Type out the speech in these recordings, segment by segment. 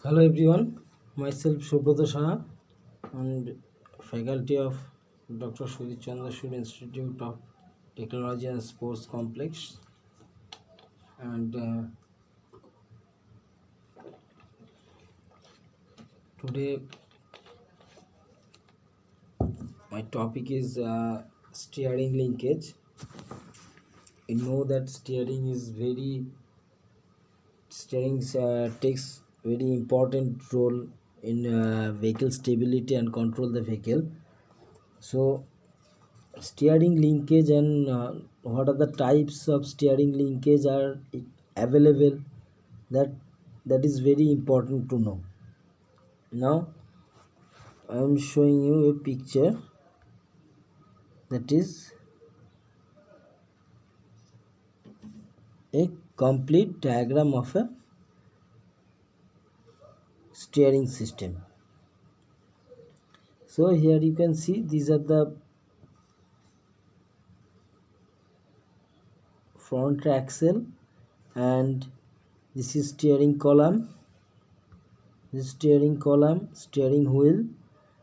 Hello everyone, myself Subrata Shah and faculty of Dr. Sudhir Chandrasur Institute of Technology and Sports Complex, and today my topic is steering linkage. You know that steering takes very important role in vehicle stability and control the vehicle. So steering linkage and what are the types of steering linkage are available, that that is very important to know. Now I am showing you a picture, that is a complete diagram of a steering system. So here you can see these are the front axle, and this is steering wheel,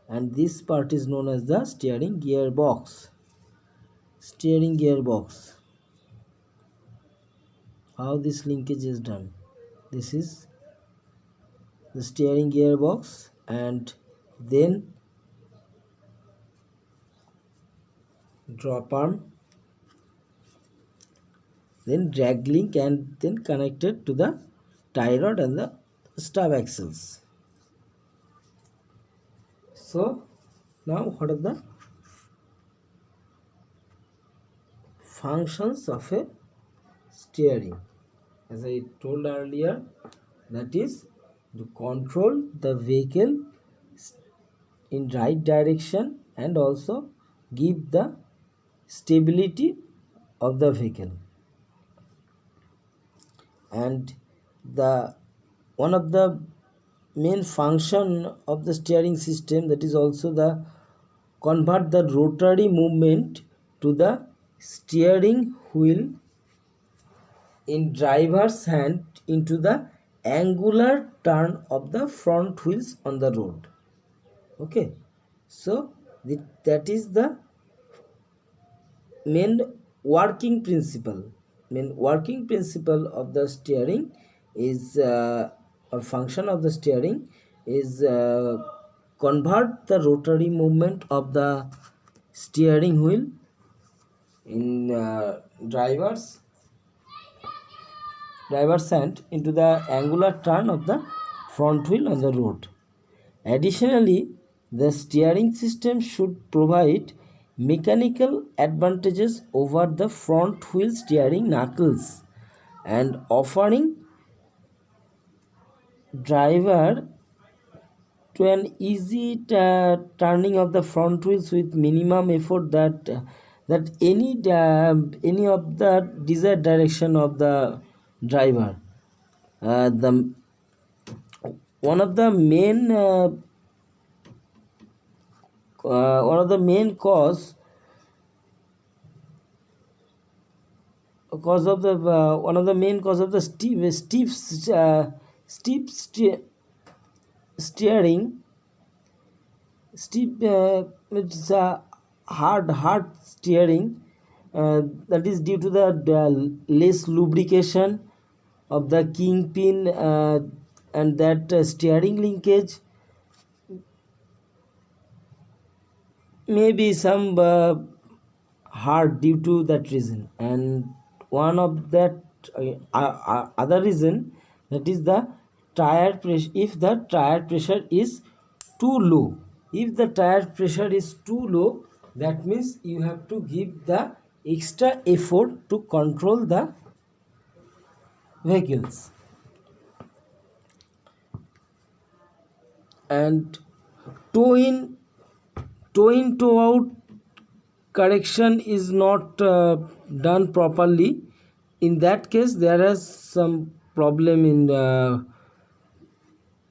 and this part is known as the steering gearbox. How this linkage is done: this is the steering gearbox, and then drop arm, then drag link, and then connected to the tie rod and the stub axles. So now what are the functions of a steering? As I told earlier, that is to control the vehicle in right direction and also give the stability of the vehicle. And the one of the main function of the steering system, that is also the convert the rotary movement to the steering wheel in driver's hand into the angular turn of the front wheels on the road. Okay, so that is the main working principle of the steering is or function of the steering is convert the rotary movement of the steering wheel in driver's hand into the angular turn of the front wheel on the road. Additionally, the steering system should provide mechanical advantages over the front wheel steering knuckles and offering driver to an easy turning of the front wheels with minimum effort that any of the desired direction of the driver. The one of the main one of the main cause of the one of the main cause of the steering steep it's hard steering, that is due to the less lubrication of the kingpin, and that steering linkage may be some hard due to that reason. And one of that other reason, that is the tire pressure. If the tire pressure is too low, that means you have to give the extra effort to control the vehicles. And toe in toe out correction is not done properly. In that case, there is some problem in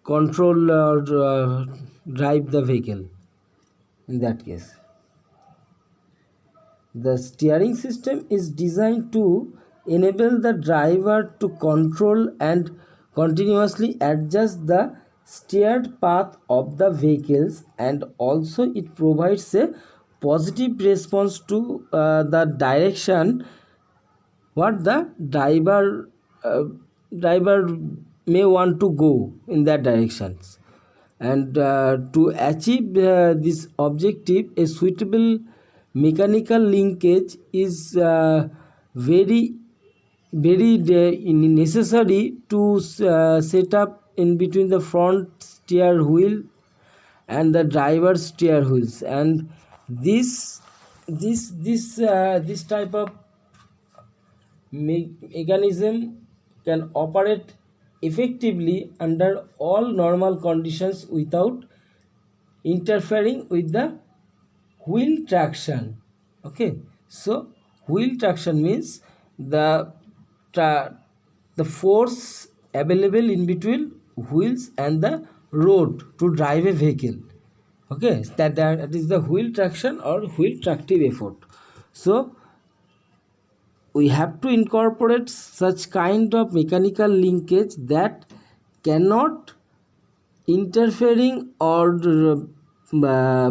control or drive the vehicle. In that case, the steering system is designed to enable the driver to control and continuously adjust the steered path of the vehicles, and also it provides a positive response to the direction what the driver may want to go in that directions. And to achieve this objective, a suitable mechanical linkage is very necessary to set up in between the front steer wheel and the driver's steer wheels. And this type of mechanism can operate effectively under all normal conditions without interfering with the wheel traction. Okay, so wheel traction means the tra- the force available in between wheels and the road to drive a vehicle. Okay, that is the wheel traction or wheel tractive effort. So we have to incorporate such kind of mechanical linkage that cannot interfering or uh,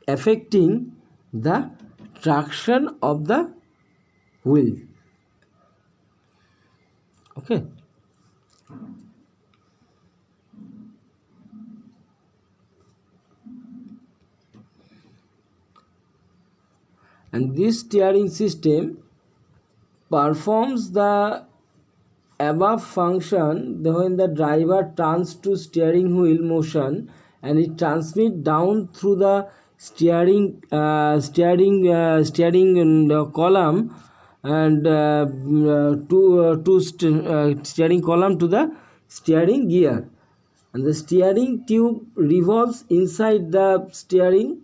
affecting the traction of the wheel. Okay, and this steering system performs the above function when the driver turns to steering wheel motion, and it transmits down through the steering column and steering column to the steering gear, and the steering tube revolves inside the steering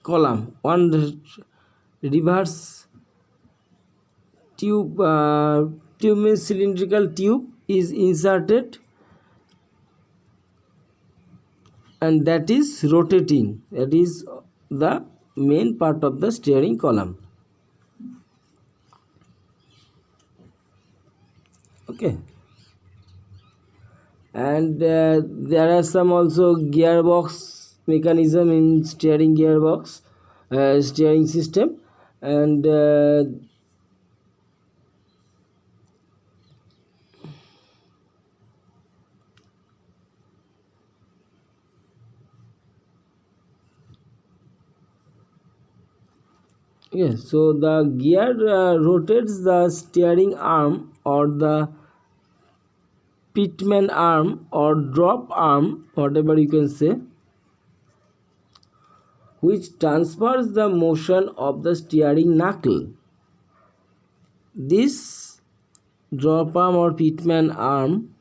column. One reverse tube means cylindrical tube is inserted, and that is rotating. That is the main part of the steering column. Okay, and there are some also gearbox mechanism in steering gearbox steering system. And yes, so the gear rotates the steering arm or the pitman arm or drop arm, whatever you can say, which transfers the motion of the steering knuckle. This drop arm or pitman arm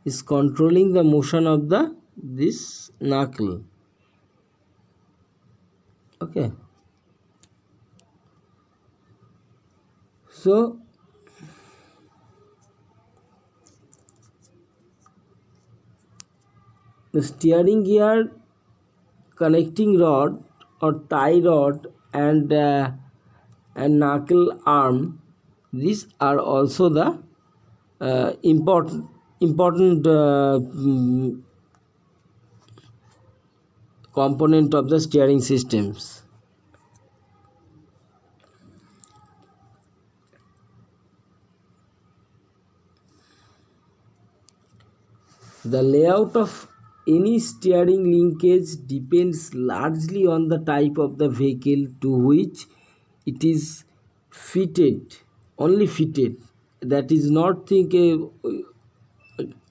is controlling the motion of the this knuckle. Okay, so the steering gear connecting rod or tie rod and knuckle arm, these are also the important component of the steering systems. The layout of any steering linkage depends largely on the type of the vehicle to which it is fitted, only fitted. That is not think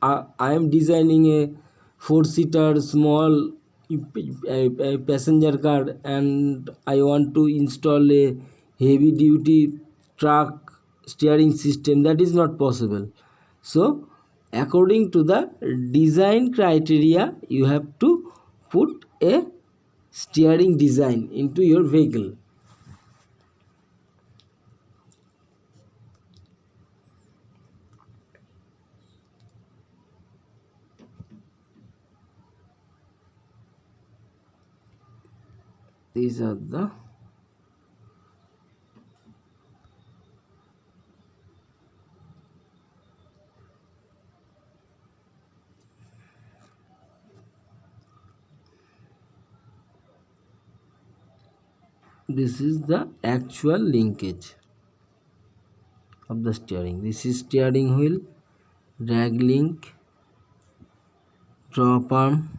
I am designing a four-seater small passenger car and I want to install a heavy duty truck steering system. That is not possible. So according to the design criteria, you have to put a steering design into your vehicle. These are the This is the actual linkage of the steering. This is steering wheel, drag link, drop arm.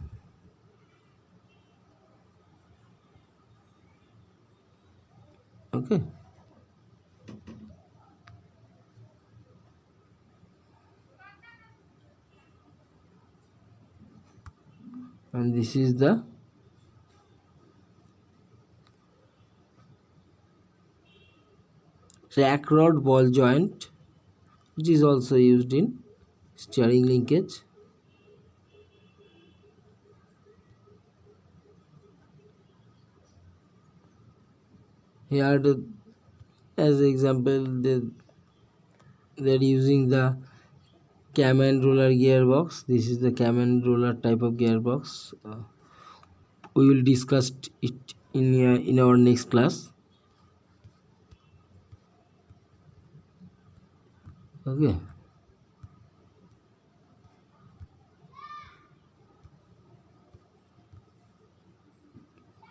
Okay, and this is the track rod ball joint, which is also used in steering linkage. Here, as example, they're using the cam and roller gearbox. This is the cam and roller type of gearbox. We will discuss it in our next class. Okay.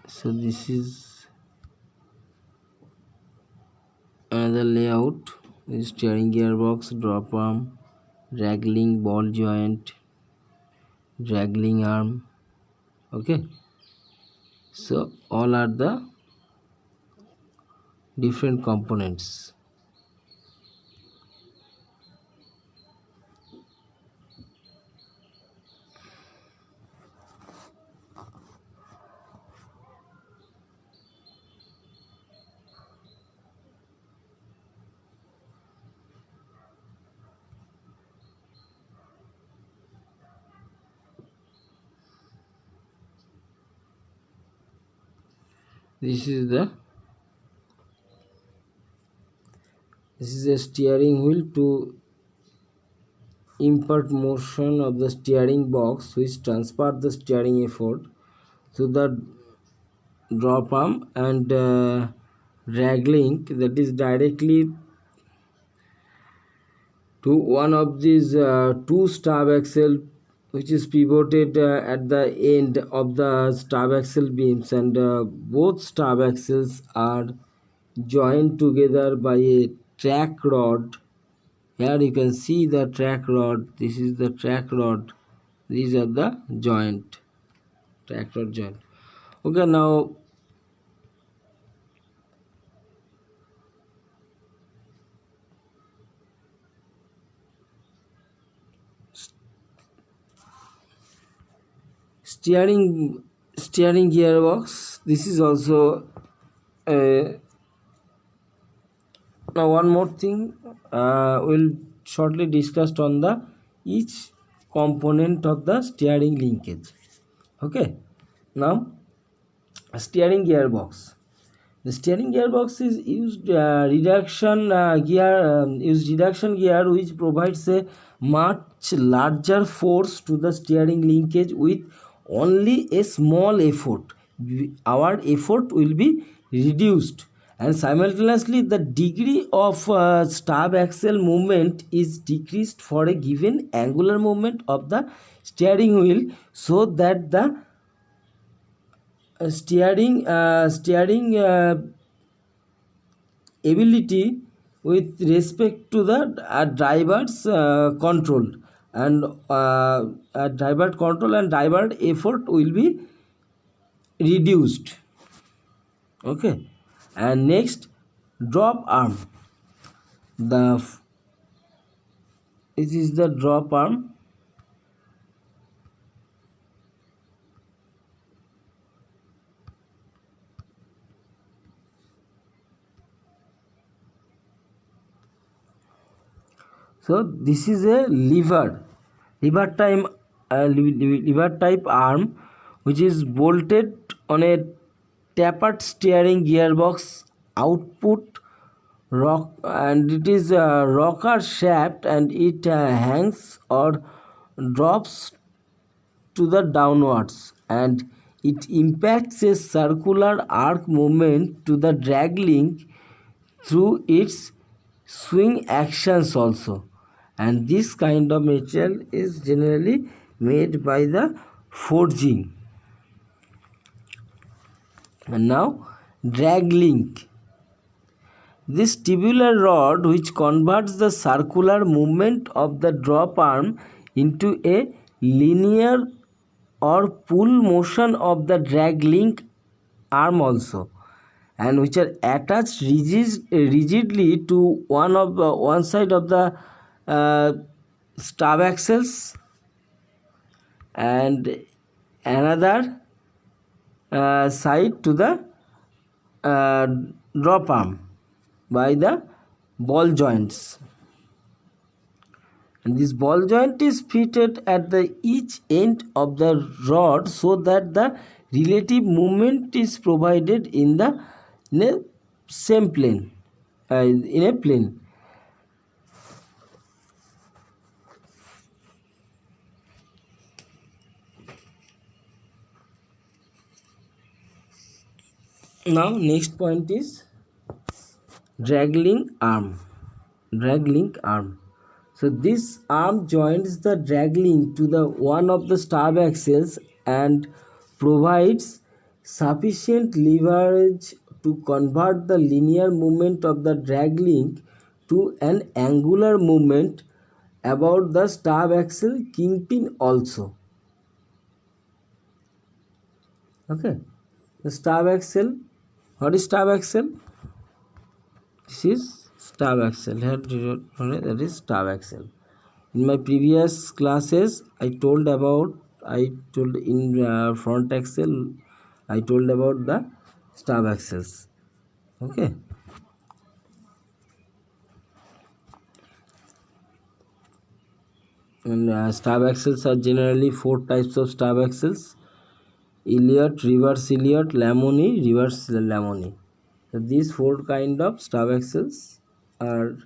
So this is another layout. This steering gearbox, drop arm, dragling ball joint, dragling arm. Okay. So all are the different components. This is the a steering wheel to impart motion of the steering box, which transfer the steering effort to the drop arm, and drag link that is directly to one of these two stub axle, which is pivoted at the end of the stub axle beams, and both stub axles are joined together by a track rod. Here you can see the track rod. This is the track rod. These are the joint, track rod joint. Okay, now steering gearbox. This is also now one more thing we'll shortly discuss on the each component of the steering linkage. Okay, now steering gearbox. The steering gearbox is used reduction gear, which provides a much larger force to the steering linkage with only a small effort. Our effort will be reduced, and simultaneously the degree of stub axle movement is decreased for a given angular movement of the steering wheel, so that the steering ability with respect to the driver's control, and driver control and driver effort will be reduced. Okay, and next, drop arm. The It is the drop arm. So this is a lever type arm, which is bolted on a tapered steering gearbox output rock, and it is a rocker shaft, and it hangs or drops to the downwards, and it impacts a circular arc movement to the drag link through its swing actions also. And this kind of material is generally made by the forging. And now drag link. This tubular rod, which converts the circular movement of the drop arm into a linear or pull motion of the drag link arm also, and which are attached rigidly to one side of the uh, stub axles and another side to the uh, drop arm by the ball joints, and this ball joint is fitted at the each end of the rod so that the relative movement is provided in a same plane, in a plane. Now next point is drag link arm. So this arm joins the drag link to the one of the stub axles and provides sufficient leverage to convert the linear movement of the drag link to an angular movement about the stub axle kingpin also. Okay, the stub axle. What is stub axle? This is stub axle. Here that is stub axle. In my previous classes, I told in front axle. I told about the stub axles. Okay. And stub axles are generally four types of stub axles: Elliott, reverse Elliott, Lamoni, reverse Lamoni. So these four kind of stub axles are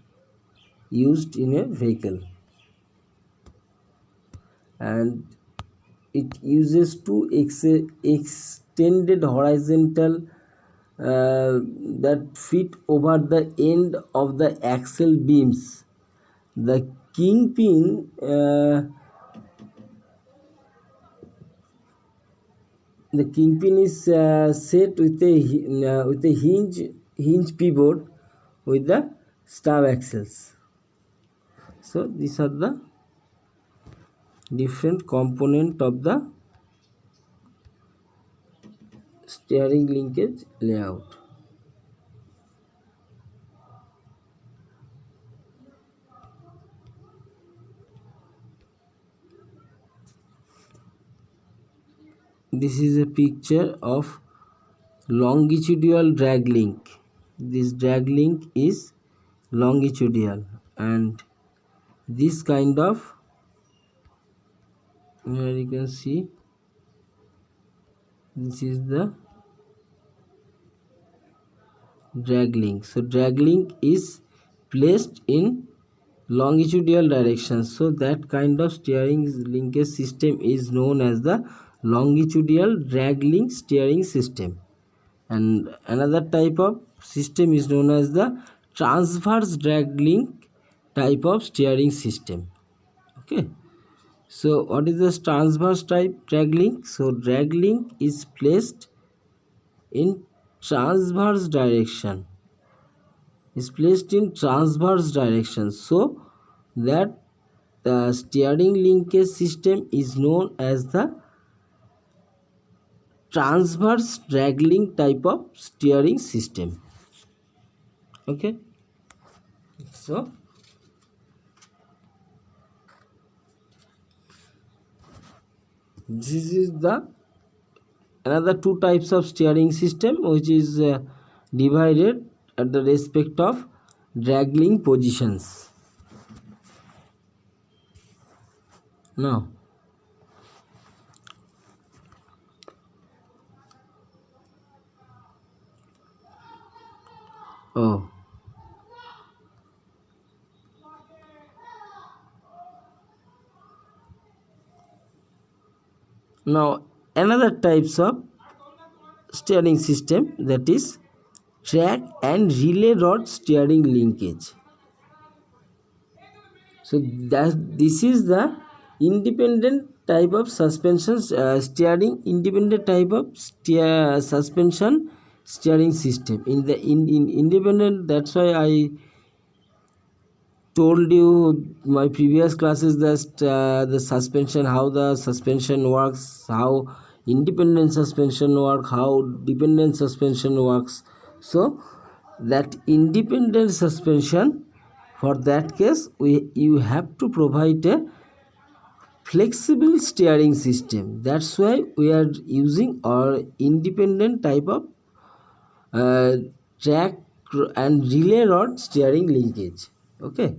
used in a vehicle, and it uses two extended horizontal that fit over the end of the axle beams. The kingpin is set with a hinge pivot with the stub axles. So these are the different component of the steering linkage layout. This is a picture of longitudinal drag link. This drag link is longitudinal, and this kind of, here you can see, this is the drag link. So drag link is placed in longitudinal direction, so that kind of steering linkage system is known as the longitudinal drag link steering system, and another type of system is known as the transverse drag link type of steering system. Okay, so what is the transverse type drag link? So drag link is placed in transverse direction, so that the steering linkage system is known as the transverse drag link type of steering system. Okay, so this is the another two types of steering system, which is divided at the respect of drag link positions. Now now another types of steering system, that is track and relay rod steering linkage. So that this is the independent type of suspension, steering independent type of suspension steering system in independent. That's why I told you my previous classes that the suspension, how the suspension works, how independent suspension work, how dependent suspension works. So that independent suspension, for that case you have to provide a flexible steering system. That's why we are using our independent type of uh, track and relay rod steering linkage. Okay.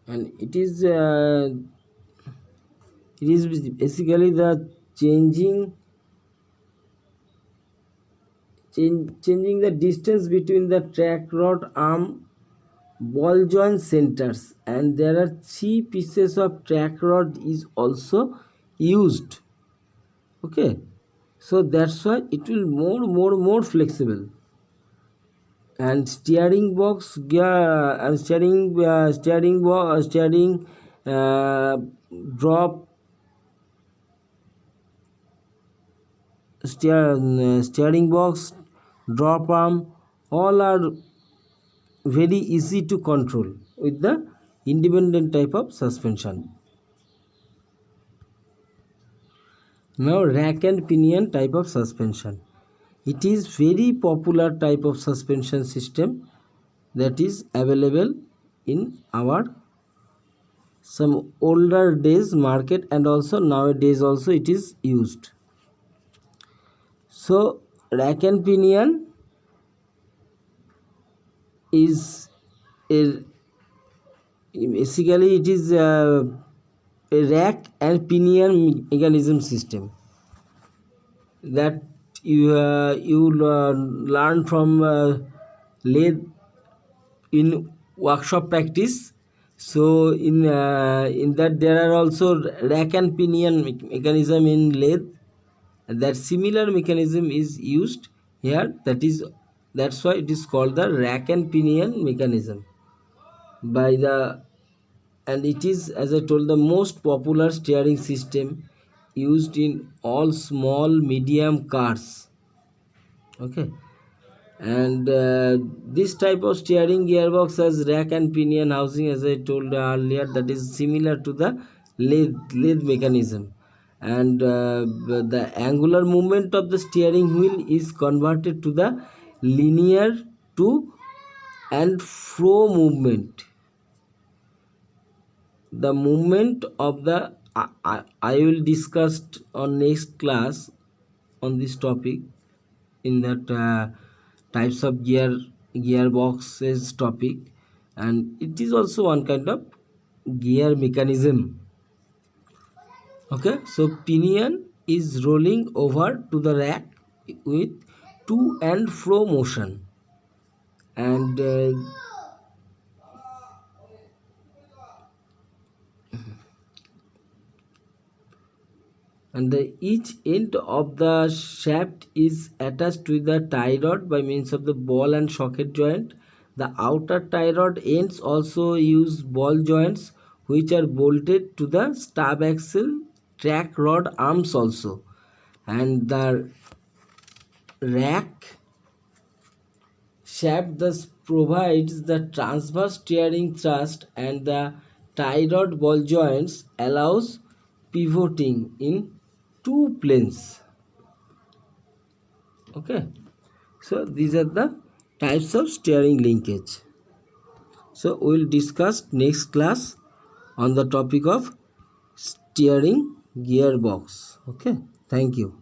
And it is basically the changing the distance between the track rod arm ball joint centers, and there are three pieces of track rod is also used. Okay, so that's why it will more flexible. And steering box gear and steering uh, drop steering box, drop arm, all are very easy to control with the independent type of suspension. Now rack and pinion type of suspension. It is very popular type of suspension system that is available in our some older days market, and also nowadays also it is used. So rack and pinion is a, basically it is a rack and pinion mechanism system that you learn from lathe in workshop practice. So in that there are also rack and pinion mechanism in lathe. That similar mechanism is used here. That's why it is called the rack and pinion mechanism by the, and it is, as I told, the most popular steering system used in all small medium cars. Okay. And this type of steering gearbox has rack and pinion housing, as I told earlier, that is similar to the lathe mechanism. And the angular movement of the steering wheel is converted to the linear to and fro movement. The movement of the I will discuss on next class on this topic, in that types of gearboxes topic, and it is also one kind of gear mechanism. Okay, so pinion is rolling over to the rack with to and fro motion, and each end of the shaft is attached to the tie rod by means of the ball and socket joint. The outer tie rod ends also use ball joints which are bolted to the stub axle track rod arms also. And the rack shaft thus provides the transverse steering thrust, and the tie rod ball joints allows pivoting in two planes. Okay, so these are the types of steering linkage. So we will discuss next class on the topic of steering gearbox. Okay, thank you.